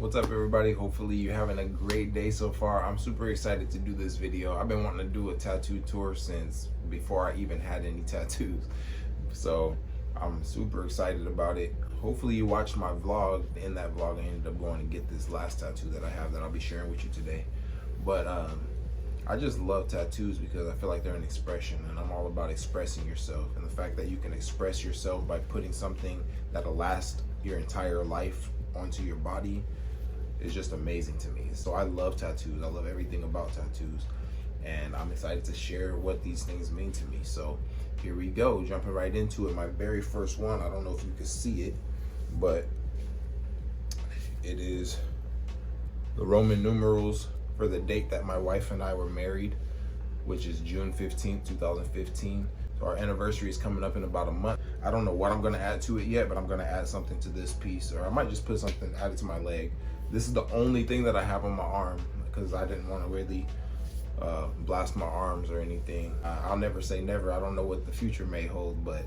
What's up, everybody? Hopefully you're having a great day so far. I'm super excited to do this video. I've been wanting to do a tattoo tour since before I even had any tattoos, so I'm super excited about it. Hopefully you watched my vlog. In that vlog, I ended up going to get this last tattoo that I have that I'll be sharing with you today. But I just love tattoos because I feel like they're an expression, and I'm all about expressing yourself. And the fact that you can express yourself by putting something that'll last your entire life onto your body is just amazing to me. So I love tattoos. I love everything about tattoos, and I'm excited to share what these things mean to me. So here we go, jumping right into it. My very first one, I don't know if you can see it, but it is the Roman numerals for the date that my wife and I were married, which is June 15th, 2015. So our anniversary is coming up in about a month. I don't know what I'm gonna add to it yet, but I'm gonna add something to this piece, or I might just put something added to my leg. This is the only thing that I have on my arm because I didn't want to really blast my arms or anything. I'll never say never. I don't know what the future may hold, but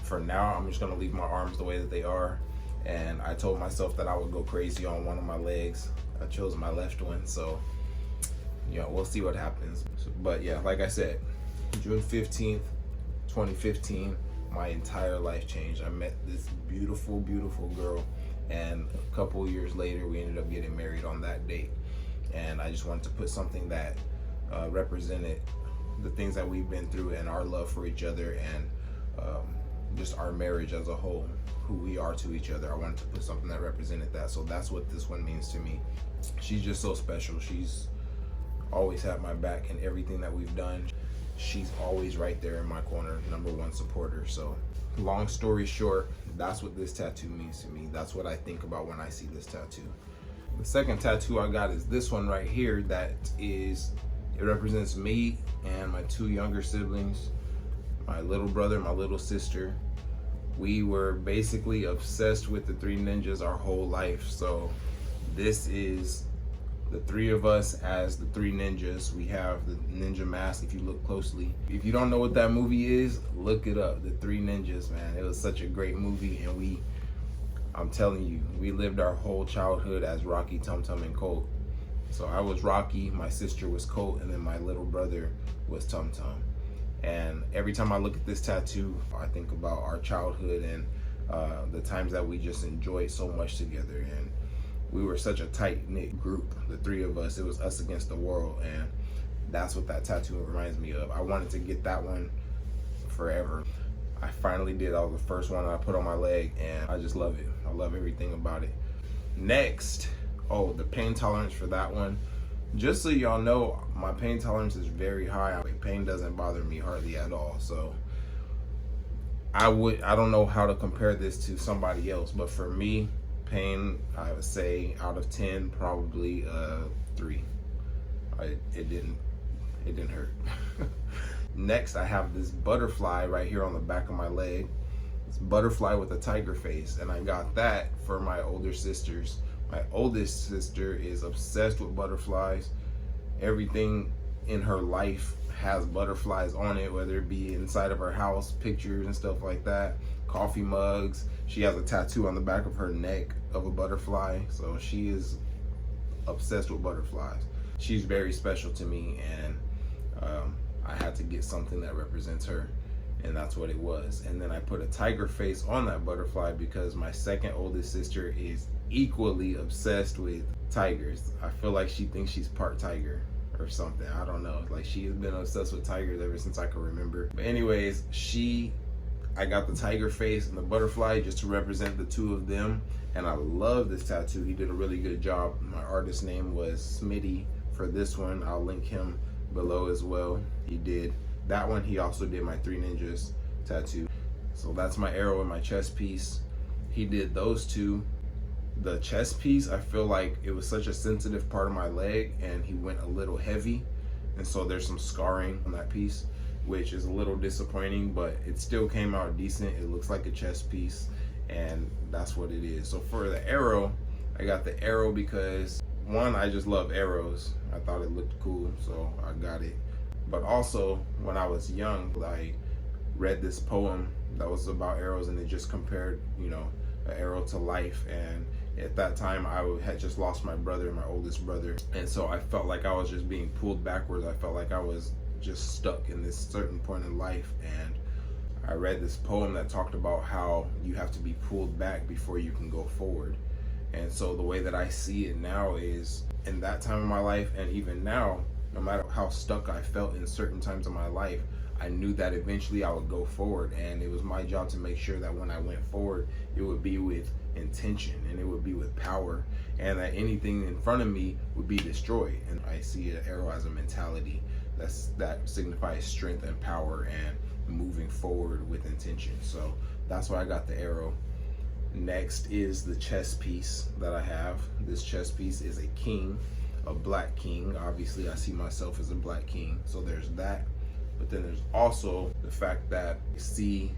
for now, I'm just gonna leave my arms the way that they are. And I told myself that I would go crazy on one of my legs. I chose my left one, so we'll see what happens. But yeah, like I said, June 15th, 2015, my entire life changed. I met this beautiful, beautiful girl, and a couple years later, we ended up getting married on that date. And I just wanted to put something that represented the things that we've been through and our love for each other, and just our marriage as a whole, who we are to each other. I wanted to put something that represented that. So that's what this one means to me. She's just so special. She's always had my back in everything that we've done. She's always right there in my corner, #1 supporter. So long story short, that's what this tattoo means to me. That's what I think about when I see this tattoo. The second tattoo I got is this one right here. It represents me and my 2 younger siblings, my little brother, my little sister. We were basically obsessed with the 3 ninjas our whole life. So this is the 3 of us as the 3 ninjas. We have the ninja mask if you look closely. If you don't know what that movie is, look it up. The 3 Ninjas, man. It was such a great movie, and I'm telling you, we lived our whole childhood as Rocky, Tum Tum, and Colt. So I was Rocky, my sister was Colt, and then my little brother was Tum Tum. And every time I look at this tattoo, I think about our childhood and the times that we just enjoyed so much together. And we were such a tight-knit group, the 3 of us. It was us against the world, and that's what that tattoo reminds me of. I wanted to get that one forever. I finally did. That was the first one I put on my leg, and I just love it. I love everything about it. Next, the pain tolerance for that one. Just so y'all know, my pain tolerance is very high. Pain doesn't bother me hardly at all. So I don't know how to compare this to somebody else, but for me, pain, I would say out of 10, probably 3. It didn't hurt. Next, I have this butterfly right here on the back of my leg. It's butterfly with a tiger face, and I got that for my older sisters. My oldest sister is obsessed with butterflies. Everything in her life has butterflies on it, whether it be inside of her house, pictures and stuff like that, coffee mugs. She has a tattoo on the back of her neck of a butterfly, so she is obsessed with butterflies. She's very special to me, and I had to get something that represents her, and that's what it was. And then I put a tiger face on that butterfly because my second oldest sister is equally obsessed with tigers. I feel like she thinks she's part tiger or something. I don't know. Like, she has been obsessed with tigers ever since I can remember. But anyways, I got the tiger face and the butterfly just to represent the 2 of them. And I love this tattoo. He did a really good job. My artist's name was Smitty for this one. I'll link him below as well. He did that one. He also did my 3 Ninjas tattoo. So that's my arrow and my chest piece. He did those 2. The chest piece, I feel like it was such a sensitive part of my leg, and he went a little heavy, and so there's some scarring on that piece, which is a little disappointing, but it still came out decent. It looks like a chest piece, and that's what it is. So for the arrow, I got the arrow because, one, I just love arrows. I thought it looked cool, so I got it. But also, when I was young, I read this poem that was about arrows, and it just compared, an arrow to life, and At that time, I had just lost my brother, my oldest brother, and so I felt like I was just being pulled backwards. I felt like I was just stuck in this certain point in life, and I read this poem that talked about how you have to be pulled back before you can go forward. And so the way that I see it now is, in that time of my life and even now, no matter how stuck I felt in certain times of my life, I knew that eventually I would go forward, and it was my job to make sure that when I went forward, it would be with intention and it would be with power, and that anything in front of me would be destroyed. And I see an arrow as a mentality that signifies strength and power and moving forward with intention. So that's why I got the arrow. Next is the chess piece that I have. This chess piece is a king, a black king. Obviously I see myself as a black king, so there's that. But then there's also the fact that I see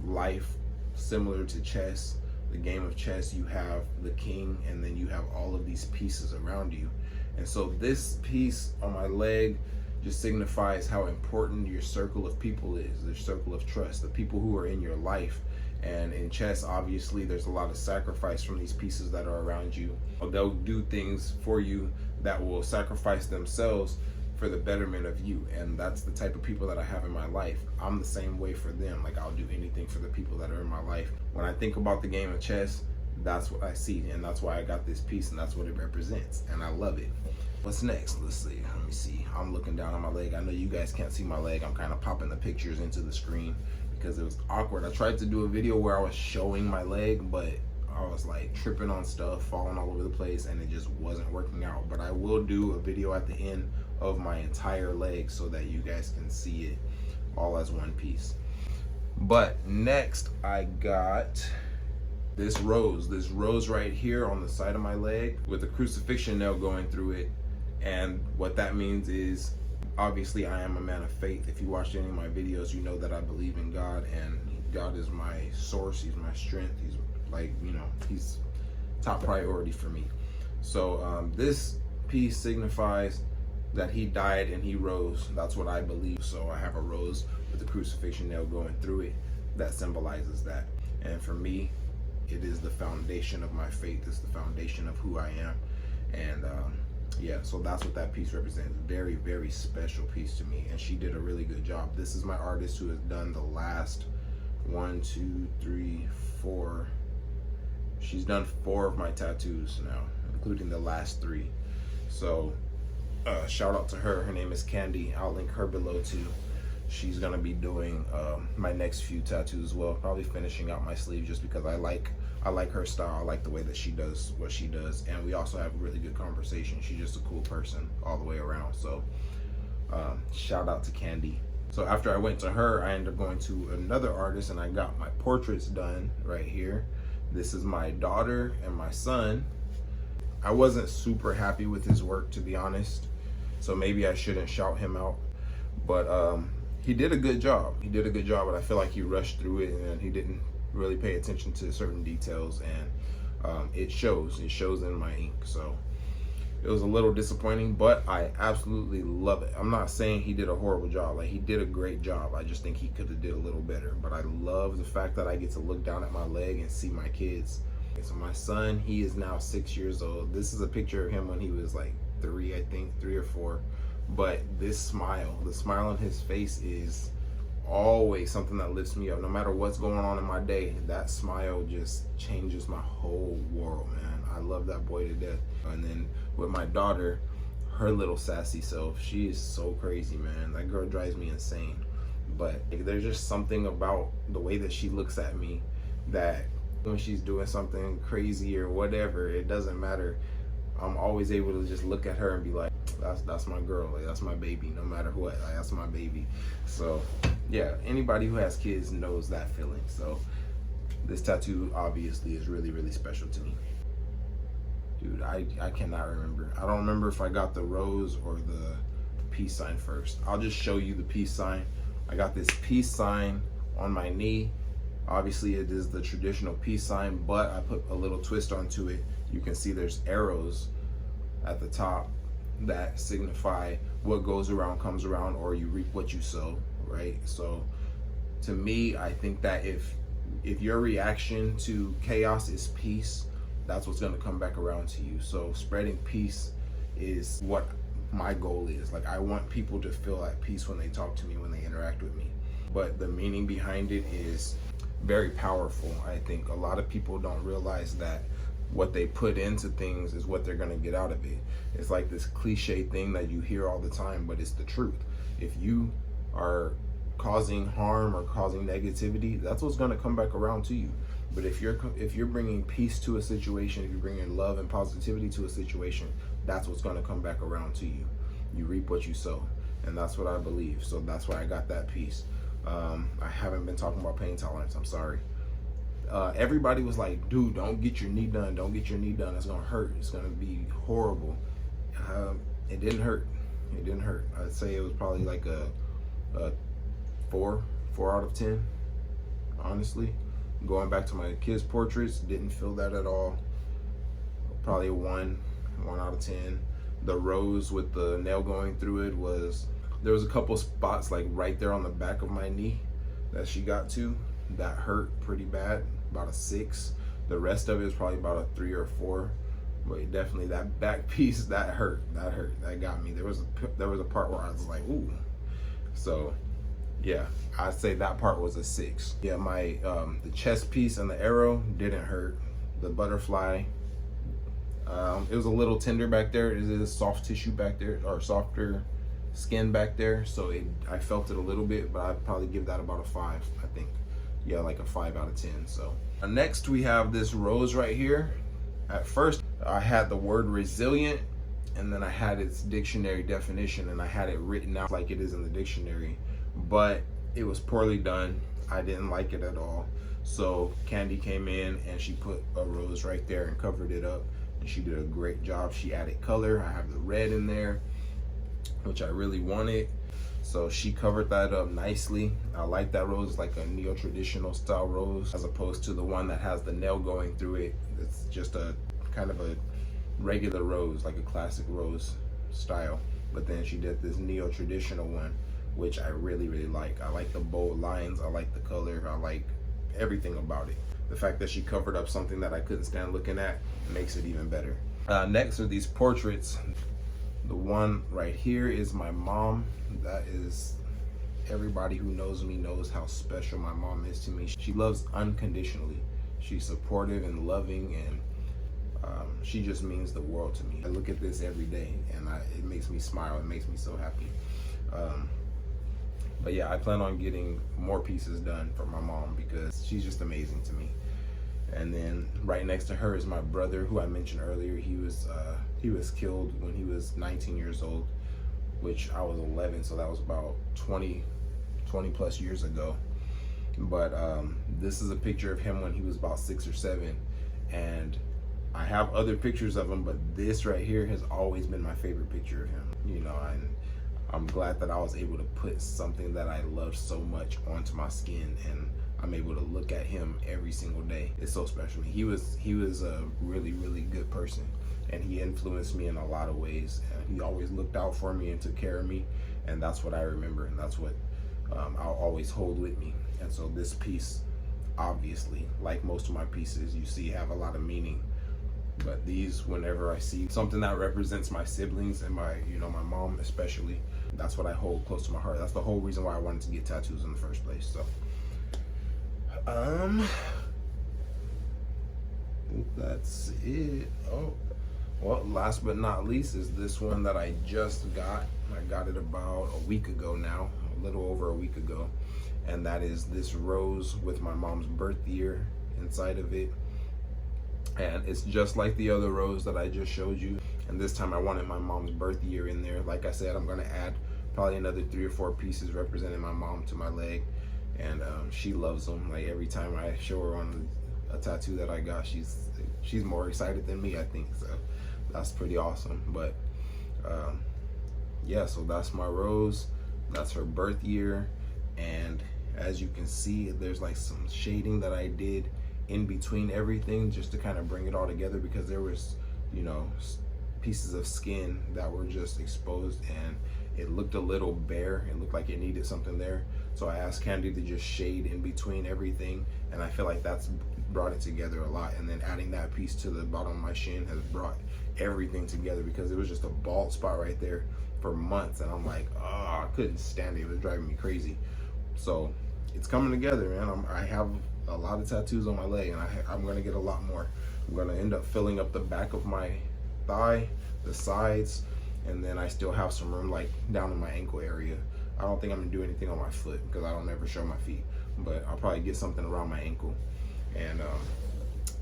life similar to chess. The game of chess, you have the king and then you have all of these pieces around you. And so this piece on my leg just signifies how important your circle of people is, the circle of trust, the people who are in your life. And in chess, obviously, there's a lot of sacrifice from these pieces that are around you. They'll do things for you that will sacrifice themselves for the betterment of you. And that's the type of people that I have in my life. I'm the same way for them. Like, I'll do anything for the people that are in my life. When I think about the game of chess, that's what I see, and that's why I got this piece, and that's what it represents, and I love it. What's next? Let's see. Let me see. I'm looking down on my leg. I know you guys can't see my leg. I'm kind of popping the pictures into the screen because it was awkward. I tried to do a video where I was showing my leg, but I was like tripping on stuff, falling all over the place, and it just wasn't working out. But I will do a video at the end of my entire leg so that you guys can see it all as one piece. But next I got this rose right here on the side of my leg with a crucifixion nail going through it. And what that means is, obviously I am a man of faith. If you watched any of my videos, you know that I believe in God, and God is my source. He's my strength. He's like, you know, he's top priority for me. So this piece signifies that he died and he rose. That's what I believe. So I have a rose with a crucifixion nail going through it that symbolizes that. And for me, it is the foundation of my faith. It's the foundation of who I am. And yeah, so that's what that piece represents. Very, very special piece to me, and she did a really good job. This is my artist who has done the last 1, 2, 3, 4. She's done 4 of my tattoos now, including the last 3. So shout out to her. Her name is Candy. I'll link her below too. She's gonna be doing my next few tattoos as well, probably finishing out my sleeve, just because I like her style. I like the way that she does what she does, and we also have a really good conversation. She's just a cool person all the way around. So shout out to Candy. So after I went to her, I ended up going to another artist, and I got my portraits done right here. This is my daughter and my son. I wasn't super happy with his work, to be honest, so maybe I shouldn't shout him out, but he did a good job. He did a good job, but I feel like he rushed through it and he didn't really pay attention to certain details, and it shows in my ink. So it was a little disappointing, but I absolutely love it. I'm not saying he did a horrible job. Like, he did a great job. I just think he could have did a little better. But I love the fact that I get to look down at my leg and see my kids. So my son, he is now 6 years old. This is a picture of him when he was like 3, I think, 3 or 4. But this smile, the smile on his face is always something that lifts me up. No matter what's going on in my day, that smile just changes my whole world, man. I love that boy to death. And then with my daughter, her little sassy self, she is so crazy, man. That girl drives me insane. But there's just something about the way that she looks at me that when she's doing something crazy or whatever, it doesn't matter. I'm always able to just look at her and be like, that's my girl, like, that's my baby, no matter what, like, that's my baby. So yeah, anybody who has kids knows that feeling. So this tattoo obviously is really, really special to me. Dude, I cannot remember. I don't remember if I got the rose or the peace sign first. I'll just show you the peace sign. I got this peace sign on my knee. Obviously it is the traditional peace sign, but I put a little twist onto it. You can see there's arrows at the top that signify what goes around comes around, or you reap what you sow, right? So to me, I think that if your reaction to chaos is peace, that's what's going to come back around to you. So spreading peace is what my goal is. Like, I want people to feel at peace when they talk to me, when they interact with me. But the meaning behind it is very powerful. I think a lot of people don't realize that what they put into things is what they're going to get out of it. It's like this cliche thing that you hear all the time, but it's the truth. If you are causing harm or causing negativity, that's what's going to come back around to you. But if you're bringing peace to a situation, if you're bringing love and positivity to a situation, that's what's going to come back around to you. You reap what you sow, and that's what I believe. So that's why I got that peace. I haven't been talking about pain tolerance. I'm sorry. Everybody was like, dude, don't get your knee done. Don't get your knee done. It's going to hurt. It's going to be horrible. It didn't hurt. It didn't hurt. I'd say it was probably like a 4 out of 10, honestly. Going back to my kids' portraits, didn't feel that at all. Probably a 1 out of 10. The rose with the nail going through it there was a couple spots like right there on the back of my knee that she got to. That hurt pretty bad, about a 6. The rest of it was probably about a 3 or 4. But definitely that back piece, that hurt. That got me. There was a part where I was like, ooh. So yeah, I'd say that part was a 6. Yeah, my the chest piece and the arrow didn't hurt. The butterfly, it was a little tender back there. It is soft tissue back there, or softer skin back there. So I felt it a little bit, but I'd probably give that about a 5, I think. Yeah, like a 5 out of 10. So next we have this rose right here. At first I had the word resilient, and then I had its dictionary definition, and I had it written out like it is in the dictionary, but it was poorly done. I didn't like it at all. So Candy came in and she put a rose right there and covered it up, and she did a great job. She added color. I have the red in there, which I really wanted. So she covered that up nicely. I like that rose, like a neo-traditional style rose, as opposed to the one that has the nail going through it. It's just a kind of a regular rose, like a classic rose style. But then she did this neo-traditional one, which I really, really like. I like the bold lines. I like the color. I like everything about it. The fact that she covered up something that I couldn't stand looking at makes it even better. Next are these portraits. The one right here is my mom. That is, everybody who knows me knows how special my mom is to me. She loves unconditionally. She's supportive and loving, and she just means the world to me. I look at this every day, and it makes me smile. It makes me so happy. But yeah, I plan on getting more pieces done for my mom because she's just amazing to me. And then right next to her is my brother, who I mentioned earlier. He was killed when he was 19 years old, which I was 11, so that was about 20 plus years ago. But this is a picture of him when he was about 6 or 7, and I have other pictures of him, but this right here has always been my favorite picture of him. You know, and I'm glad that I was able to put something that I love so much onto my skin, and I'm able to look at him every single day. It's so special. He was a really, really good person, and he influenced me in a lot of ways. He always looked out for me and took care of me, and that's what I remember, and that's what I'll always hold with me. And so this piece, obviously, like most of my pieces, you see have a lot of meaning. But these, whenever I see something that represents my siblings and my mom especially, that's what I hold close to my heart. That's the whole reason why I wanted to get tattoos in the first place. So that's it. Oh, well, last but not least is this one that I just got. I got it about a week ago now, a little over a week ago. And that is this rose with my mom's birth year inside of it. And it's just like the other rose that I just showed you. And this time I wanted my mom's birth year in there. Like I said, I'm gonna add probably another 3 or 4 pieces representing my mom to my leg. And she loves them. Like every time I show her on a tattoo that I got, she's more excited than me, I think. So that's pretty awesome. But yeah, so that's my rose. That's her birth year. And as you can see, there's like some shading that I did in between everything just to kind of bring it all together, because there was, pieces of skin that were just exposed and it looked a little bare. It looked like it needed something there. So I asked Candy to just shade in between everything, and I feel like that's brought it together a lot. And then adding that piece to the bottom of my shin has brought everything together, because it was just a bald spot right there for months, and I'm like, oh, I couldn't stand it. It was driving me crazy. So it's coming together, man. I have a lot of tattoos on my leg, and I'm gonna get a lot more. I'm gonna end up filling up the back of my thigh, the sides, and then I still have some room like down in my ankle area. I don't think I'm gonna do anything on my foot because I don't ever show my feet, but I'll probably get something around my ankle. And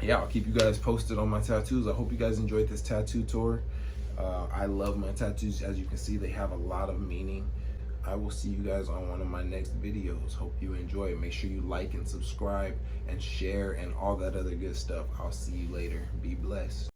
yeah, I'll keep you guys posted on my tattoos. I hope you guys enjoyed this tattoo tour. I love my tattoos. As you can see, they have a lot of meaning. I will see you guys on one of my next videos. Hope you enjoy. Make sure you like and subscribe and share and all that other good stuff. I'll see you later. Be blessed.